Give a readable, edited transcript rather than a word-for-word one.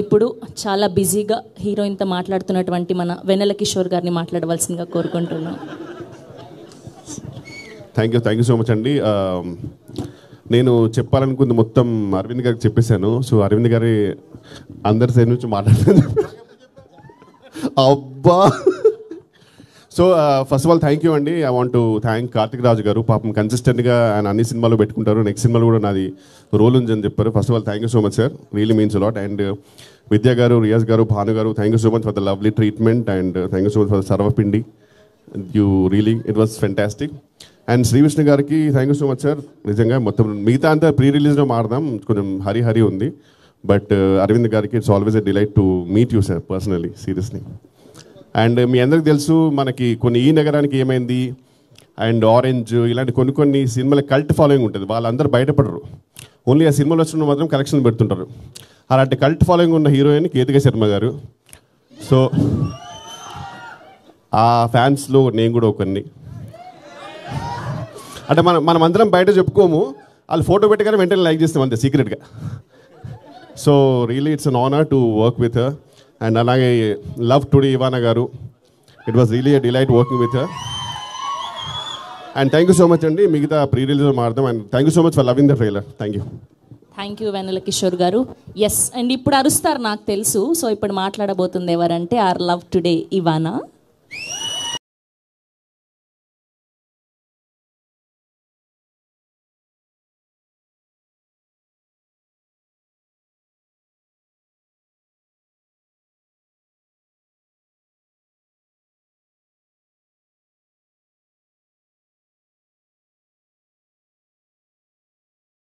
ఇప్పుడు చాలా బిజీగా హీరోయిన్తో మాట్లాడుతున్నటువంటి మన వెన్నెల కిషోర్ గారిని మాట్లాడవలసిందిగా కోరుకుంటున్నాం. థ్యాంక్ యూ సో మచ్ అండి. నేను చెప్పాలనుకుంది మొత్తం అరవింద్ గారికి చెప్పేశాను. సో అరవింద్ గారి అందరి సైడ్ నుంచి మాట్లాడుతాను. అబ్బా. So first of all thank you అండి. I want to thank Karthik Raju garu. పాపం కన్సిస్టెంట్గా ఆయన అన్ని సినిమాలు పెట్టుకుంటారు. నెక్స్ట్ సినిమాలో కూడా నాది రోల్ ఉందని చెప్పారు. First of all thank you so much sir, really means a lot. And Vidya garu, Riyaz garu, Bhanu garu, thank you so much for the lovely treatment. And thank you so much for the Sarvapindi. You really it was fantastic. And Srivishnu గారికి thank you so much sir. నిజంగా మొత్తం మిగతా అంతా pre రిలీజ్లో మారదాం, కొంచెం హరి ఉంది. But Aravind గారికి it's always a delight to meet you sir personally, seriously. And మీ అందరికి తెలుసు మనకి కొన్ని ఈ నగరానికి ఏమైంది అండ్ ఆరెంజ్ ఇలాంటి కొన్ని సినిమాల కల్ట్ ఫాలోయింగ్ ఉంటుంది. వాళ్ళందరూ బయటపడరు, ఓన్లీ ఆ సినిమాలు వచ్చిన మాత్రం కలెక్షన్ పెడుతుంటారు. అలాంటి కల్ట్ ఫాలోయింగ్ ఉన్న హీరోయిన్ కేతిక శర్మ గారు. సో ఆ ఫ్యాన్స్లో నేను కూడా ఒకరిని. అంటే మనం అందరం బయట చెప్పుకోము, వాళ్ళు ఫోటో పెట్టగానే వెంటనే లైక్ చేస్తాం అంతే సీక్రెట్గా. So really it's an honour to work with her. And అలాగే love today Ivana garu, it was really a delight working with her. And thank you so much అండి. మిగతా ప్రీ రిలీజ్ మారుదాం. And thank you so much for loving the trailer. Thank you Vennela Kishore garu. Yes, and ఇప్పుడు అరుస్తారు నాకు తెలుసు. So ఇప్పుడు మాట్లాడబోతుంది ఎవరంటే are love today ఇవానా.